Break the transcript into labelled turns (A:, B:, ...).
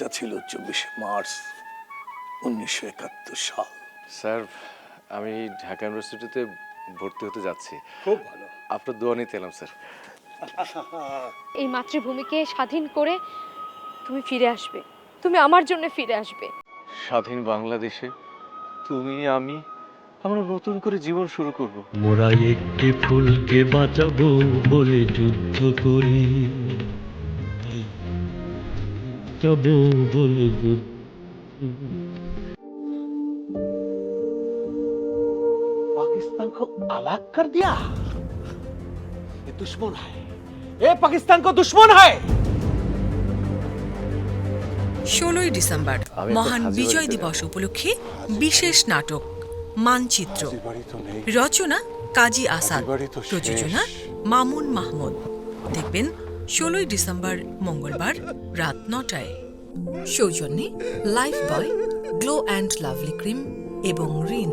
A: তারিখটা ছিল 24 মার্চ 1971 সাল।
B: স্যার, আমি ঢাকা ইউনিভার্সিটিতে ভর্তি হতে যাচ্ছি।
A: খুব ভালো।
B: আপনার দোয়া নিতে এলাম স্যার।
C: এই মাতৃভূমিকে স্বাধীন করে তুমি ফিরে আসবে, তুমি আমার জন্য ফিরে আসবে।
B: স্বাধীন বাংলাদেশে তুমি আমি আমরা নতুন করে জীবন শুরু করব।
D: মোরা একটি ফুলকে বাঁচাবো বলে যুদ্ধ করি, বাঁচাবো বলে
E: पाकिस्तान को अलग कर दिया। ये दुश्मन है, ये पाकिस्तान को दुश्मन है।
F: 16ই ডিসেম্বর মহান বিজয় দিবস উপলক্ষে বিশেষ নাটক মানচিত্র, রচনা কাজী আসাদ, প্রযোজনা মামুন মাহমুদ। দেখবেন 16ই ডিসেম্বর মঙ্গলবার রাত 9টায়। সৌজন্যে Lifebuoy, glow and lovely cream এবং রিন।